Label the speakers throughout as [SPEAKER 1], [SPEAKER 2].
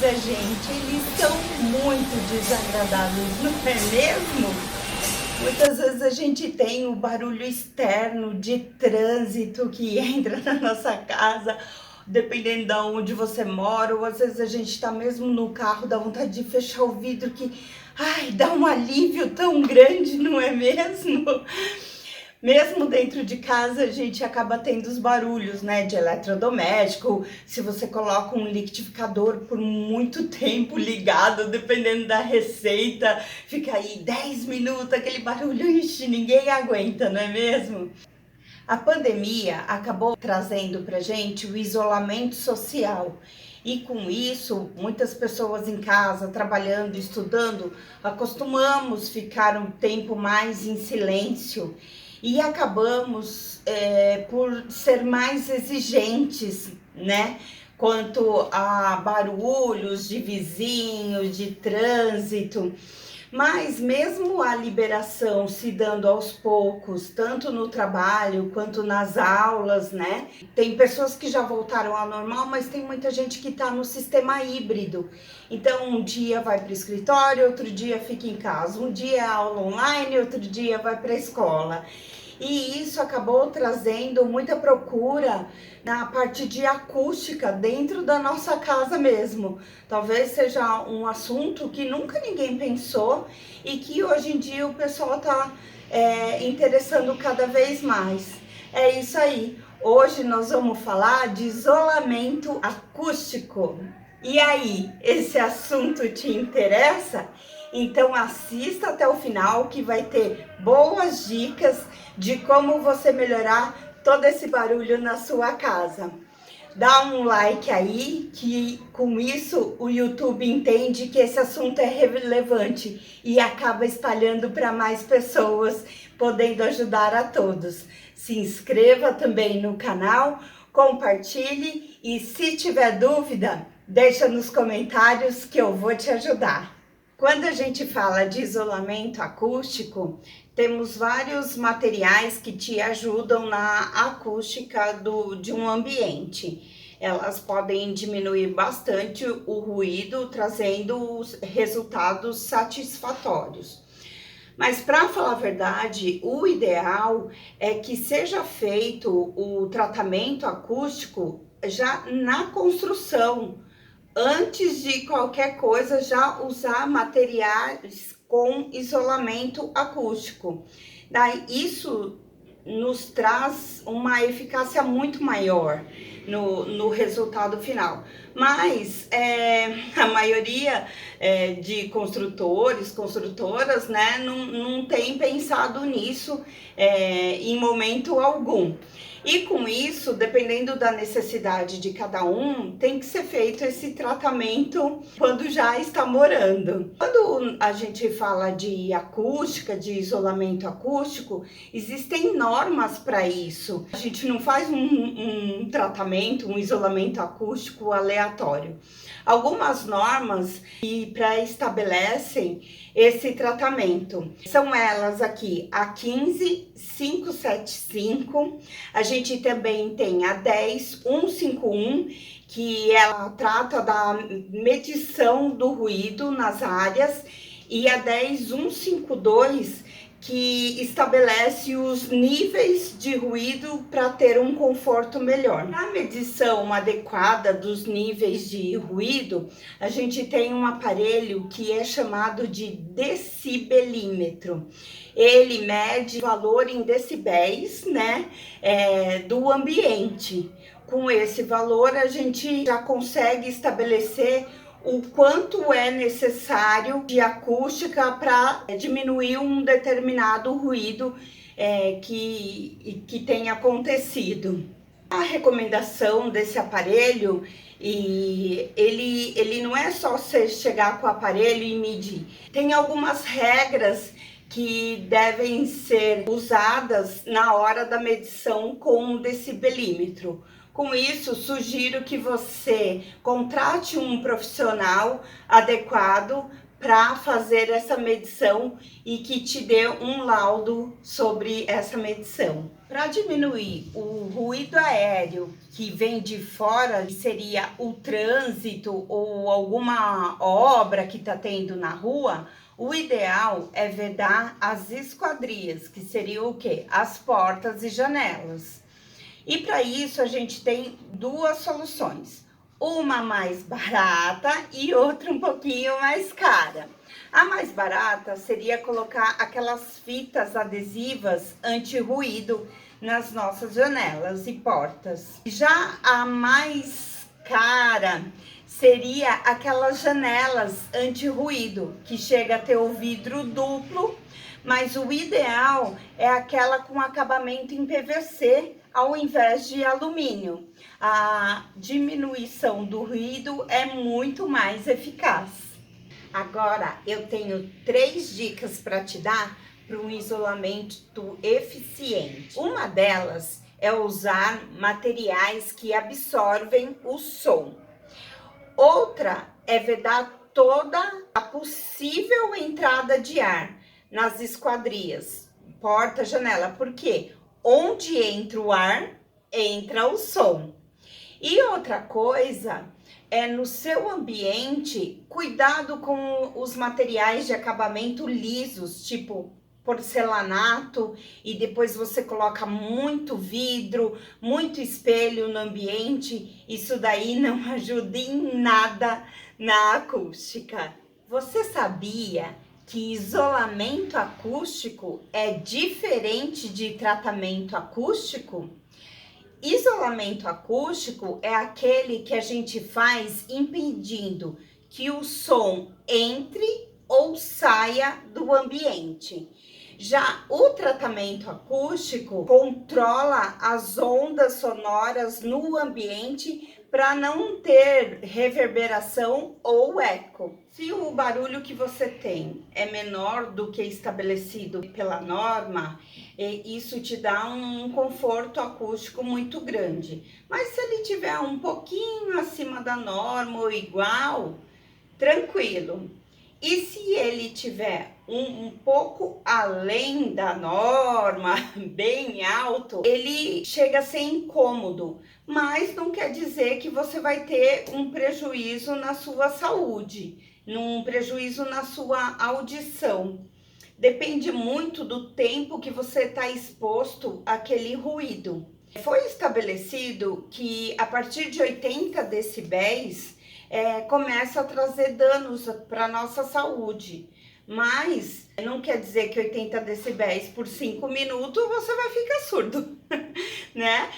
[SPEAKER 1] coisa, gente, eles são muito desagradáveis, não é mesmo? Muitas vezes a gente tem o barulho externo de trânsito que entra na nossa casa, dependendo de onde você mora, ou às vezes a gente está mesmo no carro, dá vontade de fechar o vidro que, ai, dá um alívio tão grande, não é mesmo? Mesmo dentro de casa, a gente acaba tendo os barulhos, né, de eletrodoméstico. Se você coloca um liquidificador por muito tempo ligado, dependendo da receita, fica aí 10 minutos, aquele barulho, ixi, ninguém aguenta, não é mesmo? A pandemia acabou trazendo pra gente o isolamento social. E com isso, muitas pessoas em casa, trabalhando, estudando, acostumamos ficar um tempo mais em silêncio e acabamos por ser mais exigentes, né? Quanto a barulhos de vizinhos, de trânsito. Mas mesmo a liberação se dando aos poucos, tanto no trabalho quanto nas aulas, né? Tem pessoas que já voltaram ao normal, mas tem muita gente que está no sistema híbrido. Então, um dia vai para o escritório, outro dia fica em casa. Um dia é aula online, outro dia vai para a escola. E isso acabou trazendo muita procura na parte de acústica dentro da nossa casa mesmo. Talvez seja um assunto que nunca ninguém pensou e que hoje em dia o pessoal está interessando cada vez mais. É isso aí. Hoje nós vamos falar de isolamento acústico. E aí, esse assunto te interessa? Então assista até o final que vai ter boas dicas de como você melhorar todo esse barulho na sua casa. Dá um like aí, que com isso o YouTube entende que esse assunto é relevante e acaba espalhando para mais pessoas, podendo ajudar a todos. Se inscreva também no canal, compartilhe e se tiver dúvida, deixa nos comentários que eu vou te ajudar. Quando a gente fala de isolamento acústico, temos vários materiais que te ajudam na acústica de um ambiente. Elas podem diminuir bastante o ruído, trazendo resultados satisfatórios. Mas para falar a verdade, o ideal é que seja feito o tratamento acústico já na construção. Antes de qualquer coisa, já usar materiais com isolamento acústico. Daí, isso nos traz uma eficácia muito maior no resultado final. Mas a maioria de construtores, construtoras, né, não tem pensado nisso em momento algum. E com isso, dependendo da necessidade de cada um, tem que ser feito esse tratamento quando já está morando. Quando a gente fala de acústica, de isolamento acústico, existem normas para isso. A gente não faz um tratamento, um isolamento acústico aleatório. Algumas normas que pré-estabelecem esse tratamento são elas aqui, a 15575, a gente também tem a 10151, que ela trata da medição do ruído nas áreas, e a 10152, que estabelece os níveis de ruído para ter um conforto melhor. Na medição adequada dos níveis de ruído, a gente tem um aparelho que é chamado de decibelímetro. Ele mede o valor em decibéis, né, do ambiente. Com esse valor, a gente já consegue estabelecer o quanto é necessário de acústica para diminuir um determinado ruído que tenha acontecido. A recomendação desse aparelho, ele não é só você chegar com o aparelho e medir. Tem algumas regras que devem ser usadas na hora da medição com o decibelímetro. Com isso, sugiro que você contrate um profissional adequado para fazer essa medição e que te dê um laudo sobre essa medição. Para diminuir o ruído aéreo que vem de fora, que seria o trânsito ou alguma obra que está tendo na rua, o ideal é vedar as esquadrias, que seria o quê? As portas e janelas. E para isso a gente tem duas soluções. Uma mais barata e outra um pouquinho mais cara. A mais barata seria colocar aquelas fitas adesivas anti-ruído nas nossas janelas e portas. Já a mais cara seria aquelas janelas anti-ruído, que chega a ter o vidro duplo, mas o ideal é aquela com acabamento em PVC, ao invés de alumínio. A diminuição do ruído é muito mais eficaz. Agora eu tenho 3 dicas para te dar para um isolamento eficiente. Uma delas é usar materiais que absorvem o som. Outra é vedar toda a possível entrada de ar nas esquadrias, porta, janela, porque onde entra o ar, entra o som. E outra coisa é no seu ambiente, cuidado com os materiais de acabamento lisos, tipo porcelanato, e depois você coloca muito vidro, muito espelho no ambiente. Isso daí não ajuda em nada na acústica. Você sabia que isolamento acústico é diferente de tratamento acústico? Isolamento acústico é aquele que a gente faz impedindo que o som entre ou saia do ambiente. Já o tratamento acústico controla as ondas sonoras no ambiente para não ter reverberação ou eco. Se o barulho que você tem é menor do que estabelecido pela norma, isso te dá um conforto acústico muito grande. Mas se ele tiver um pouquinho acima da norma ou igual, tranquilo. E se ele tiver um pouco além da norma, bem alto, ele chega a ser incômodo, mas não quer dizer que você vai ter um prejuízo na sua saúde, um prejuízo na sua audição. Depende muito do tempo que você está exposto àquele ruído. Foi estabelecido que a partir de 80 decibéis, começa a trazer danos para a nossa saúde. Mas não quer dizer que 80 decibéis por 5 minutos você vai ficar surdo, né?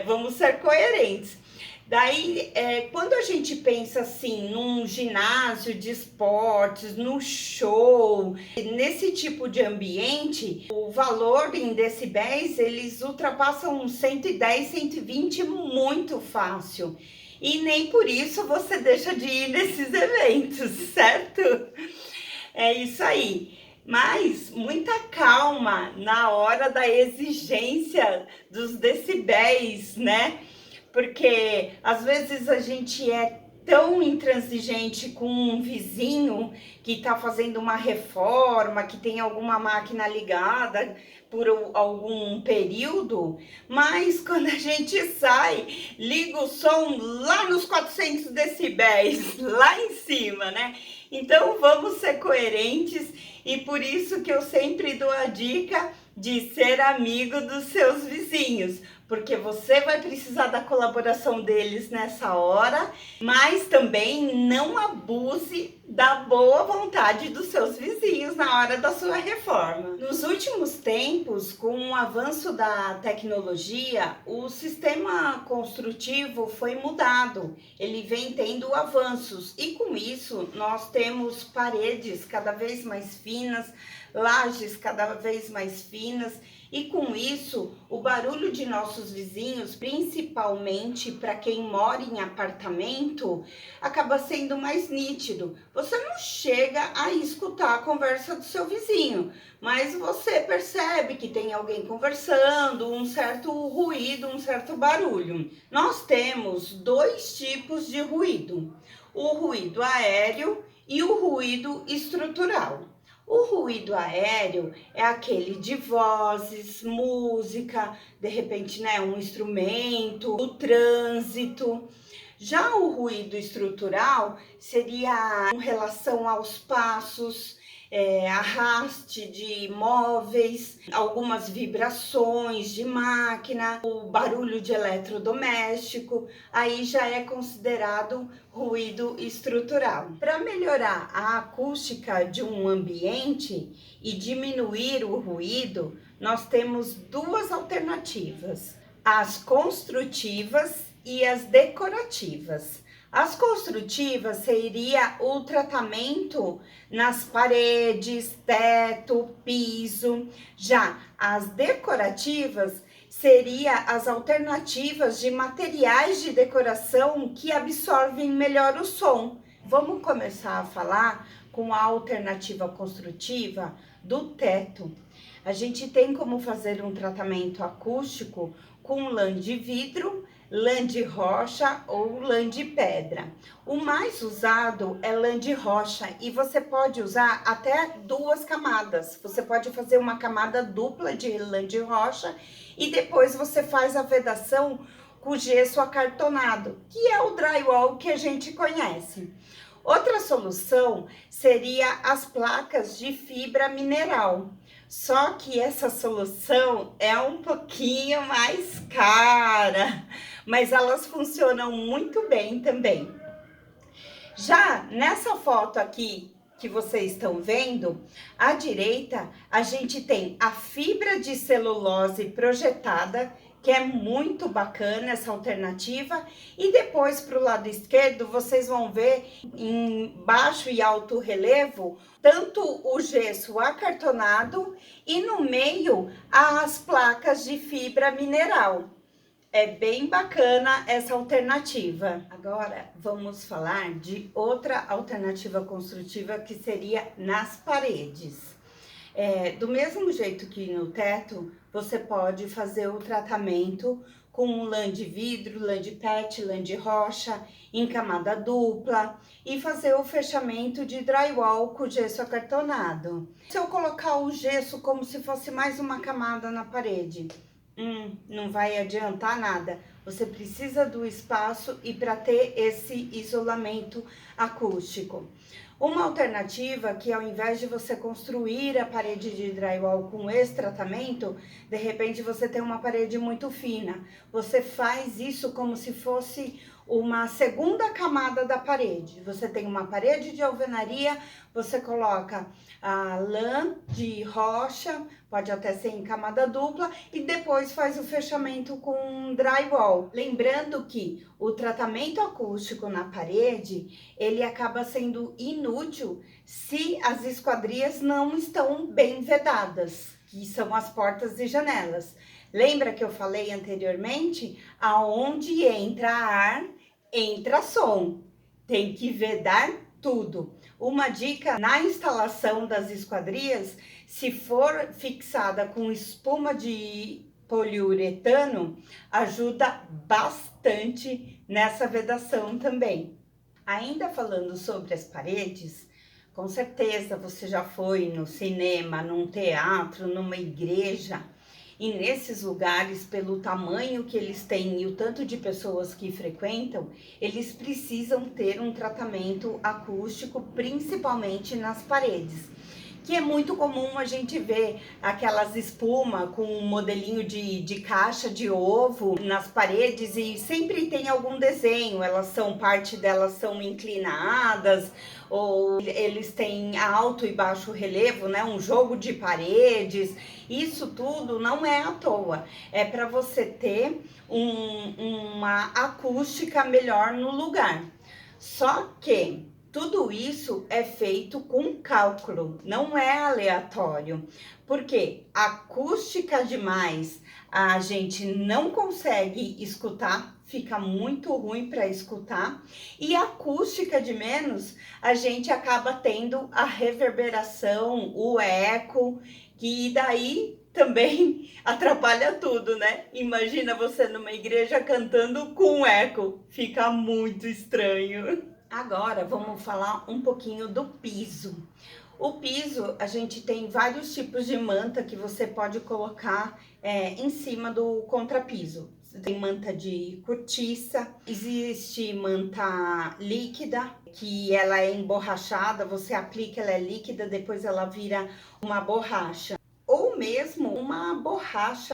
[SPEAKER 1] Vamos ser coerentes. Daí, quando a gente pensa assim, num ginásio de esportes, no show, nesse tipo de ambiente, o valor em decibéis, eles ultrapassam 110, 120 muito fácil. E nem por isso você deixa de ir nesses eventos, certo? É isso aí. Mas muita calma na hora da exigência dos decibéis, né? Porque às vezes a gente é tão intransigente com um vizinho que está fazendo uma reforma, que tem alguma máquina ligada por algum período, mas quando a gente sai, liga o som lá nos 400 decibéis, lá em cima, né? Então vamos ser coerentes e por isso que eu sempre dou a dica de ser amigo dos seus vizinhos, porque você vai precisar da colaboração deles nessa hora, mas também não abuse da boa vontade dos seus vizinhos na hora da sua reforma. Nos últimos tempos, com o avanço da tecnologia, o sistema construtivo foi mudado, ele vem tendo avanços e com isso nós temos paredes cada vez mais finas, lajes cada vez mais finas. E com isso, o barulho de nossos vizinhos, principalmente para quem mora em apartamento, acaba sendo mais nítido. Você não chega a escutar a conversa do seu vizinho, mas você percebe que tem alguém conversando, um certo ruído, um certo barulho. Nós temos 2 tipos de ruído: o ruído aéreo e o ruído estrutural. O ruído aéreo é aquele de vozes, música, de repente, né, um instrumento, o trânsito. Já o ruído estrutural seria em relação aos passos, arraste de móveis, algumas vibrações de máquina, o barulho de eletrodoméstico, aí já é considerado ruído estrutural. Para melhorar a acústica de um ambiente e diminuir o ruído, nós temos duas alternativas: as construtivas e as decorativas. As construtivas seria o tratamento nas paredes, teto, piso. Já as decorativas seria as alternativas de materiais de decoração que absorvem melhor o som. Vamos começar a falar com a alternativa construtiva do teto. A gente tem como fazer um tratamento acústico com lã de vidro, lã de rocha ou lã de pedra. O mais usado é lã de rocha e você pode usar até duas camadas. Você pode fazer uma camada dupla de lã de rocha e depois você faz a vedação com gesso acartonado, que é o drywall que a gente conhece. Outra solução seria as placas de fibra mineral. Só que essa solução é um pouquinho mais cara, mas elas funcionam muito bem também. Já nessa foto aqui que vocês estão vendo, à direita a gente tem a fibra de celulose projetada, que é muito bacana essa alternativa, e depois para o lado esquerdo vocês vão ver em baixo e alto relevo tanto o gesso acartonado e no meio as placas de fibra mineral. É bem bacana essa alternativa. Agora vamos falar de outra alternativa construtiva que seria nas paredes. Do mesmo jeito que no teto, você pode fazer o tratamento com lã de vidro, lã de PET, lã de rocha, em camada dupla e fazer o fechamento de drywall com gesso acartonado. Se eu colocar o gesso como se fosse mais uma camada na parede, não vai adiantar nada. Você precisa do espaço e para ter esse isolamento acústico. Uma alternativa que ao invés de você construir a parede de drywall com esse tratamento, de repente você tem uma parede muito fina. Você faz isso como se fosse uma segunda camada da parede. Você tem uma parede de alvenaria, você coloca a lã de rocha, pode até ser em camada dupla, e depois faz o fechamento com drywall. Lembrando que o tratamento acústico na parede, ele acaba sendo inútil se as esquadrias não estão bem vedadas, que são as portas e janelas. Lembra que eu falei anteriormente? Aonde entra ar, entra som. Tem que vedar tudo. Uma dica na instalação das esquadrias, se for fixada com espuma de poliuretano, ajuda bastante nessa vedação também. Ainda falando sobre as paredes, com certeza você já foi no cinema, num teatro, numa igreja, e nesses lugares, pelo tamanho que eles têm e o tanto de pessoas que frequentam, eles precisam ter um tratamento acústico, principalmente nas paredes. Que é muito comum a gente ver aquelas espuma com um modelinho de caixa de ovo nas paredes e sempre tem algum desenho, parte delas são inclinadas, ou eles têm alto e baixo relevo, né? Um jogo de paredes. Isso tudo não é à toa, é para você ter uma acústica melhor no lugar. Só que tudo isso é feito com cálculo, não é aleatório, porque acústica demais a gente não consegue escutar, fica muito ruim para escutar, e acústica de menos a gente acaba tendo a reverberação, o eco, que daí também atrapalha tudo, né? Imagina você numa igreja cantando com eco, fica muito estranho. Agora vamos falar um pouquinho do piso. O piso, a gente tem vários tipos de manta que você pode colocar em cima do contrapiso. Tem manta de cortiça, existe manta líquida, que ela é emborrachada, você aplica, ela é líquida, depois ela vira uma borracha. Ou mesmo uma borracha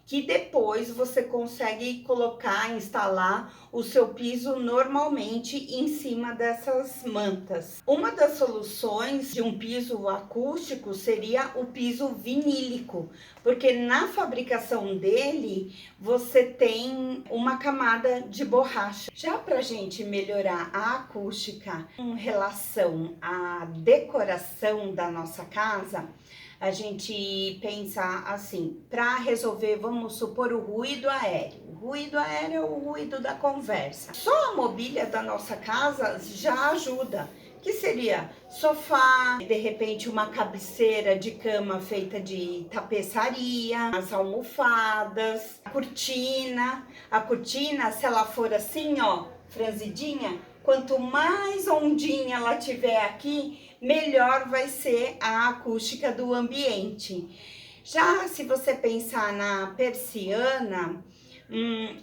[SPEAKER 1] que depois você consegue colocar, instalar o seu piso normalmente em cima dessas mantas. Uma das soluções de um piso acústico seria o piso vinílico, porque na fabricação dele você tem uma camada de borracha. Já para a gente melhorar a acústica em relação à decoração da nossa casa, a gente pensa assim, para resolver, vamos supor, o ruído aéreo. O ruído aéreo é o ruído da conversa. Só a mobília da nossa casa já ajuda. Que seria sofá, de repente uma cabeceira de cama feita de tapeçaria, as almofadas, a cortina. A cortina, se ela for assim, ó, franzidinha, quanto mais ondinha ela tiver aqui, melhor vai ser a acústica do ambiente. Já se você pensar na persiana,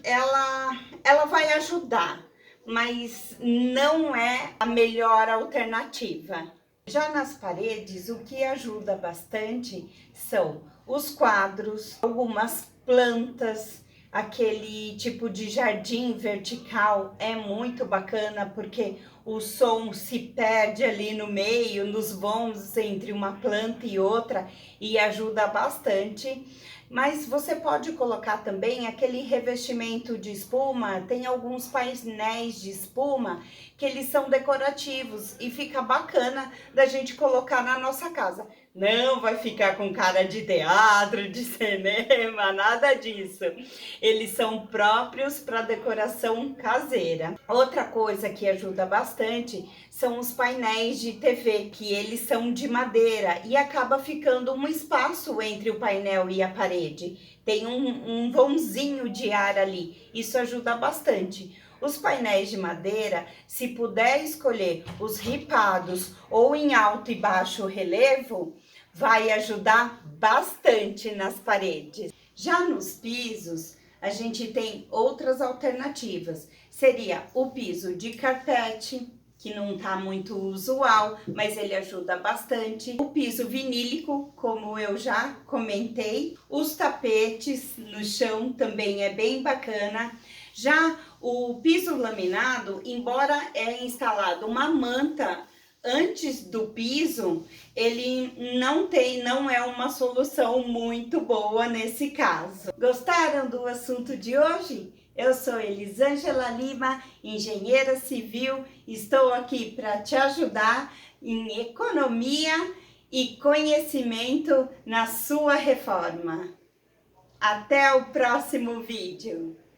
[SPEAKER 1] ela vai ajudar, mas não é a melhor alternativa. Já nas paredes, o que ajuda bastante são os quadros, algumas plantas. Aquele tipo de jardim vertical é muito bacana porque o som se perde ali no meio, nos vãos entre uma planta e outra, e ajuda bastante. Mas você pode colocar também aquele revestimento de espuma, tem alguns painéis de espuma que eles são decorativos e fica bacana da gente colocar na nossa casa. Não vai ficar com cara de teatro, de cinema, nada disso. Eles são próprios para decoração caseira. Outra coisa que ajuda bastante são os painéis de TV, que eles são de madeira e acaba ficando um espaço entre o painel e a parede. Tem um vãozinho de ar ali. Isso ajuda bastante. Os painéis de madeira, se puder escolher os ripados ou em alto e baixo relevo, vai ajudar bastante nas paredes. Já nos pisos, a gente tem outras alternativas. Seria o piso de carpete, que não tá muito usual, mas ele ajuda bastante. O piso vinílico, como eu já comentei. Os tapetes no chão também é bem bacana. Já o piso laminado, embora é instalado uma manta antes do piso, ele não é uma solução muito boa nesse caso. Gostaram do assunto de hoje? Eu sou Elisângela Lima, engenheira civil, estou aqui para te ajudar em economia e conhecimento na sua reforma. Até o próximo vídeo!